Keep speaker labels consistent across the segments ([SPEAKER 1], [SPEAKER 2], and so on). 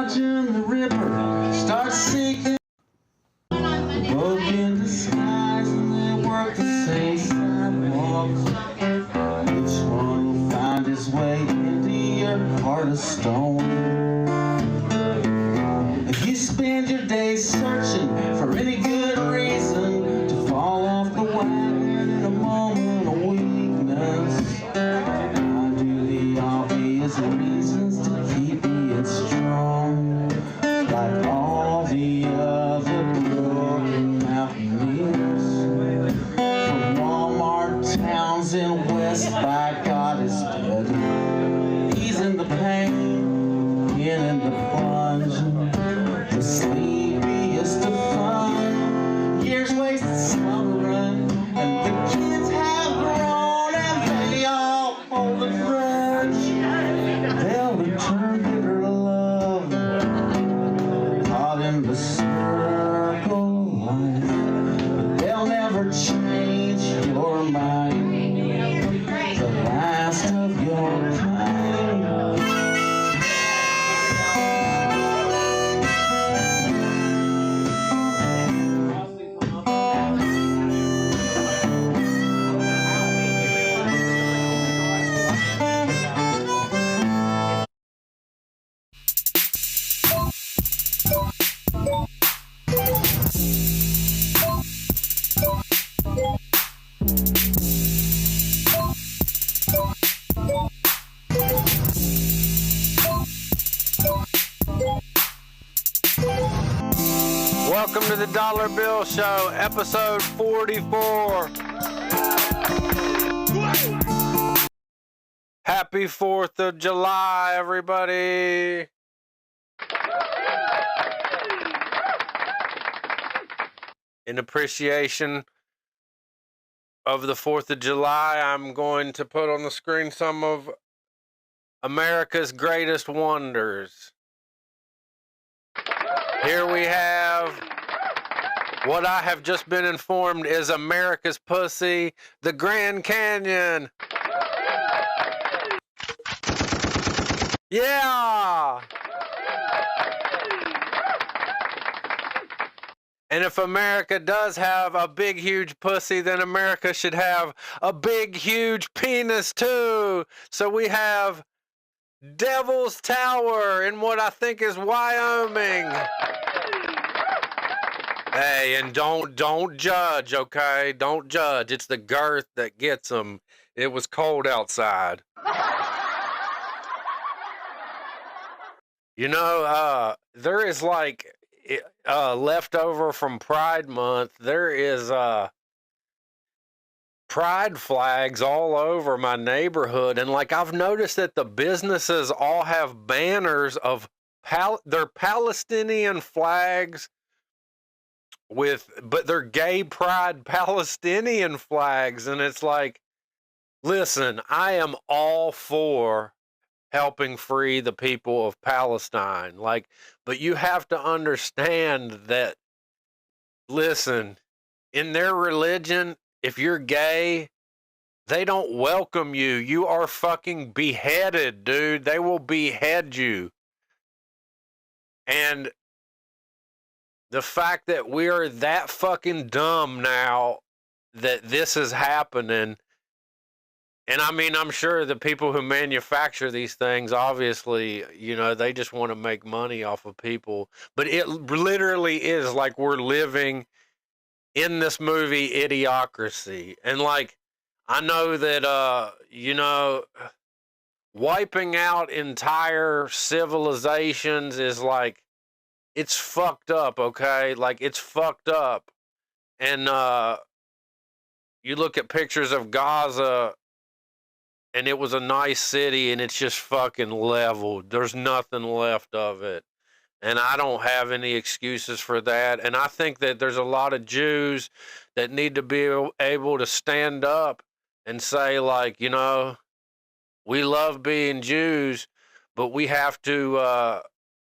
[SPEAKER 1] watching the Ripper start sinking. The boat in disguise and they work the same sidewalks. Which one will find his way into your heart of stone? If you spend your days searching for any good reason to fall off the wagon in a moment of weakness, I do the obvious reasons to keep being strong, like all the other broken mountaineers from Walmart towns in West by God is dead. He's in the pain, in the plunge, the sleepiest of fun. Years wasted slumbering, and the kids have grown, and they all hold a grudge. They'll return bitter love, caught in the circle of life. But they'll never change your mind, the last of your kind.
[SPEAKER 2] Welcome to the Dollar Bill Show, episode 44. Happy 4th of July, everybody. In appreciation of the 4th of July, I'm going to put on the screen some of America's greatest wonders. Here we have what I have just been informed is America's pussy, the Grand Canyon. Yeah! And if America does have a big, huge pussy, then America should have a big, huge penis too. So we have Devil's Tower in what I think is Wyoming. Hey, and don't judge, okay? Don't judge. It's the girth that gets them. It was cold outside. You know, there is like leftover from Pride Month. There is pride flags all over my neighborhood, and like I've noticed that the businesses all have banners of their Palestinian flags but they're gay pride Palestinian flags, and it's like, listen, I am all for helping free the people of Palestine, like, but you have to understand that, listen, in their religion, if you're gay, they don't welcome you. You are fucking beheaded, dude. They will behead you. And the fact that we are that fucking dumb now that this is happening, and I mean, I'm sure the people who manufacture these things, obviously, you know, they just want to make money off of people. But it literally is like we're living in this movie Idiocracy. And like, I know that, you know, wiping out entire civilizations is like, it's fucked up, okay? Like, it's fucked up. And you look at pictures of Gaza, and it was a nice city, and it's just fucking leveled. There's nothing left of it. And I don't have any excuses for that. And I think that there's a lot of Jews that need to be able to stand up and say, like, you know, we love being Jews, but we have to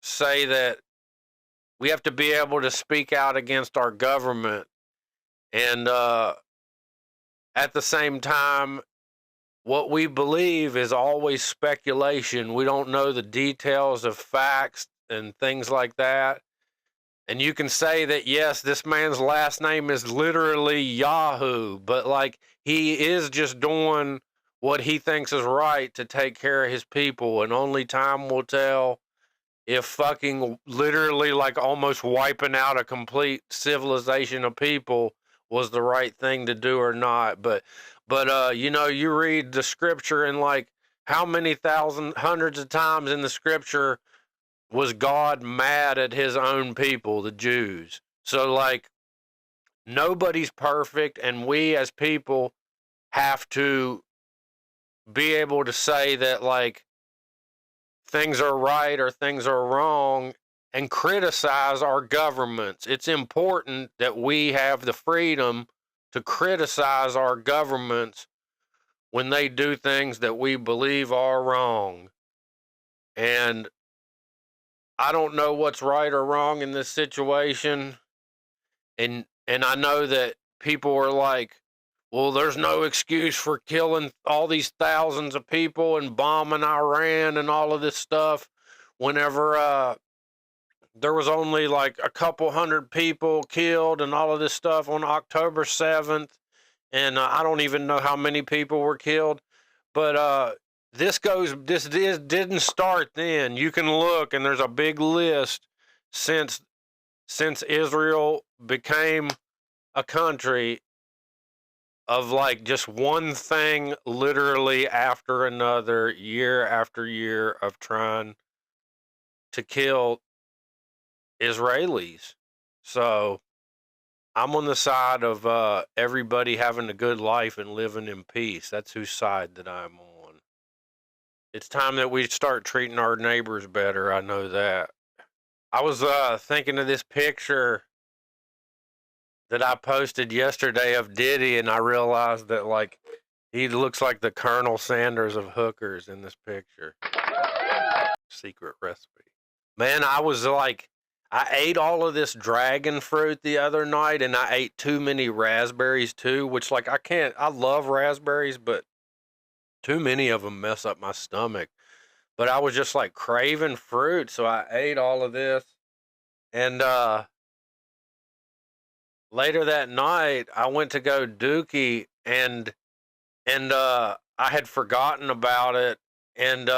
[SPEAKER 2] say that we have to be able to speak out against our government. And at the same time, what we believe is always speculation. We don't know the details of facts and things like that. And you can say that, yes, this man's last name is literally Yahoo, but like he is just doing what he thinks is right to take care of his people. And only time will tell if fucking literally like almost wiping out a complete civilization of people was the right thing to do or not. But you know, you read the scripture and like how many hundreds of times in the scripture was God mad at his own people, the Jews? So like nobody's perfect, and we as people have to be able to say that like things are right or things are wrong and criticize our governments. It's important that we have the freedom to criticize our governments when they do things that we believe are wrong. And I don't know what's right or wrong in this situation. And I know that people are like, well, there's no excuse for killing all these thousands of people and bombing Iran and all of this stuff whenever there was only like a couple hundred people killed and all of this stuff on October 7th. And I don't even know how many people were killed. But this didn't start then. You can look, and there's a big list since Israel became a country of like just one thing literally after another, year after year of trying to kill Israelis. So I'm on the side of everybody having a good life and living in peace. That's whose side that I'm on. It's time that we start treating our neighbors better. I know that. I was thinking of this picture that I posted yesterday of Diddy, and I realized that like he looks like the Colonel Sanders of hookers in this picture. Secret recipe. Man, I was like, I ate all of this dragon fruit the other night, and I ate too many raspberries too, which like I love raspberries, but too many of them mess up my stomach. But I was just like craving fruit, so I ate all of this. And later that night, I went to go dookie, and I had forgotten about it, and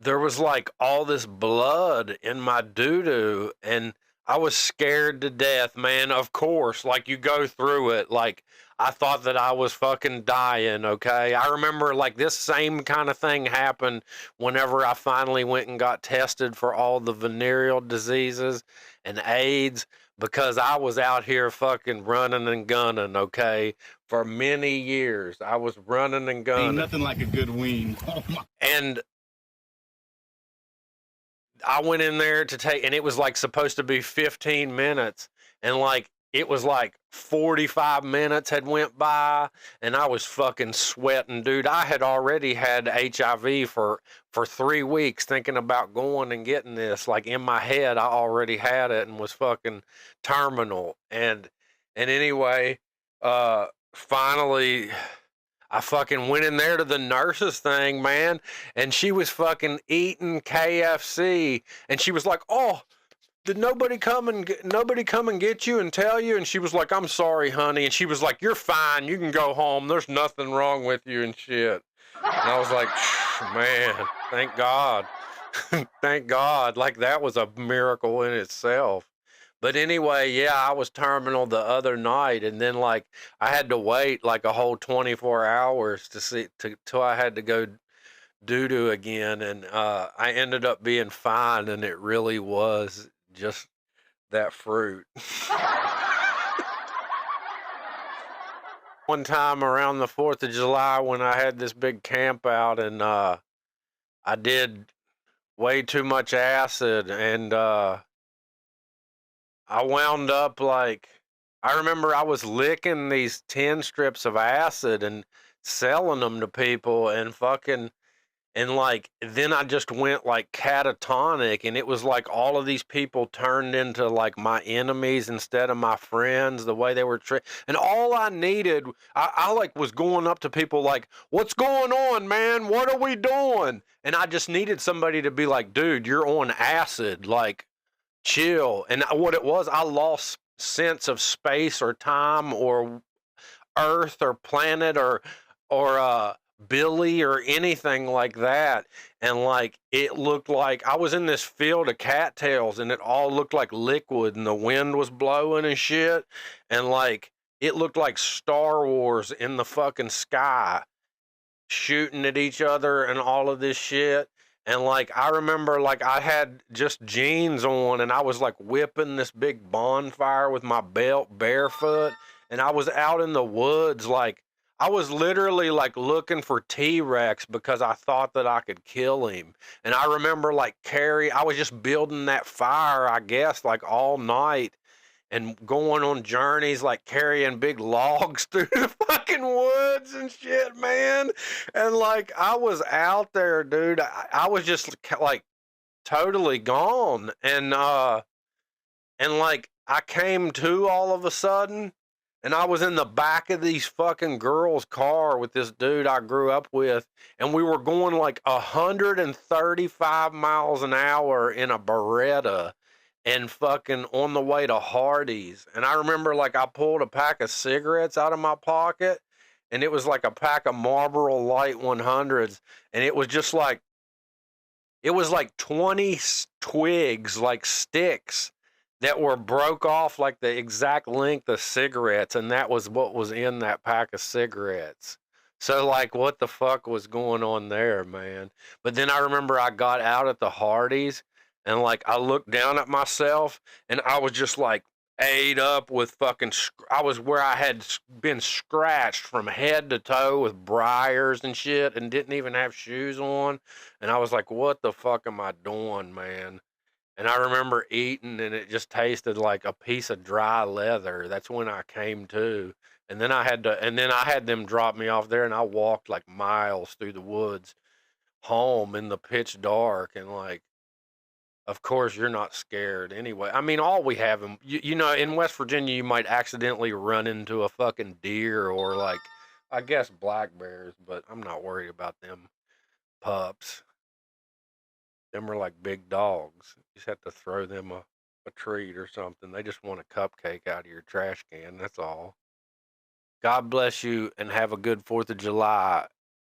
[SPEAKER 2] there was like all this blood in my doo-doo, and I was scared to death, man. Of course, like you go through it, like I thought that I was fucking dying, okay? I remember like this same kind of thing happened whenever I finally went and got tested for all the venereal diseases and AIDS, because I was out here fucking running and gunning, okay? For many years, I was running and gunning.
[SPEAKER 3] Ain't nothing like a good wean.
[SPEAKER 2] And I went in there to take, and it was like supposed to be 15 minutes, and like it was like 45 minutes had went by, and I was fucking sweating, dude. I had already had HIV for 3 weeks, thinking about going and getting this. Like in my head, I already had it and was fucking terminal. And anyway, finally, I fucking went in there to the nurses thing, man, and she was fucking eating KFC, and she was like, "Oh, did nobody come and get you and tell you?" And she was like, "I'm sorry, honey," and she was like, "You're fine. You can go home. There's nothing wrong with you and shit." And I was like, "Man, thank God, thank God." Like that was a miracle in itself. But anyway, yeah, I was terminal the other night, and then like I had to wait like a whole 24 hours till I had to go doo-doo again, and I ended up being fine, and it really was just that fruit. One time around the 4th of July when I had this big camp out, and I did way too much acid, and I wound up like, I remember I was licking these 10 strips of acid and selling them to people, and fucking, And like then I just went like catatonic, and it was like all of these people turned into like my enemies instead of my friends, the way they were and all I needed, I like was going up to people like, what's going on, man, what are we doing? And I just needed somebody to be like, dude, you're on acid, like chill. And what it was, I lost sense of space or time or Earth or planet or Billy or anything like that. And like it looked like I was in this field of cattails, and it all looked like liquid, and the wind was blowing and shit. And like it looked like Star Wars in the fucking sky, shooting at each other and all of this shit. And like I remember like I had just jeans on, and I was like whipping this big bonfire with my belt barefoot, and I was out in the woods, like I was literally like looking for T-Rex because I thought that I could kill him. And I remember like I was just building that fire, I guess, like all night, and going on journeys, like carrying big logs through the fucking woods and shit, man. And like I was out there, dude. I was just like totally gone. And like I came to all of a sudden, and I was in the back of these fucking girls' car with this dude I grew up with, and we were going like 135 miles an hour in a Beretta, and fucking on the way to Hardee's. And I remember like I pulled a pack of cigarettes out of my pocket, and it was like a pack of Marlboro Light 100s, and it was just like it was like 20 twigs, like sticks that were broke off like the exact length of cigarettes, and that was what was in that pack of cigarettes. So like what the fuck was going on there, man? But then I remember I got out at the Hardee's, and like I looked down at myself, and I was just like ate up with fucking I was where I had been scratched from head to toe with briars and shit, and didn't even have shoes on. And I was like, what the fuck am I doing, man? And I remember eating, and it just tasted like a piece of dry leather. That's when I came to. And then I had them drop me off there, and I walked like miles through the woods home in the pitch dark. And like, of course, you're not scared anyway. I mean, all we have, you know, in West Virginia, you might accidentally run into a fucking deer or like, I guess black bears, but I'm not worried about them pups. Them are like big dogs. You just have to throw them a treat or something. They just want a cupcake out of your trash can. That's all. God bless you, and have a good 4th of July.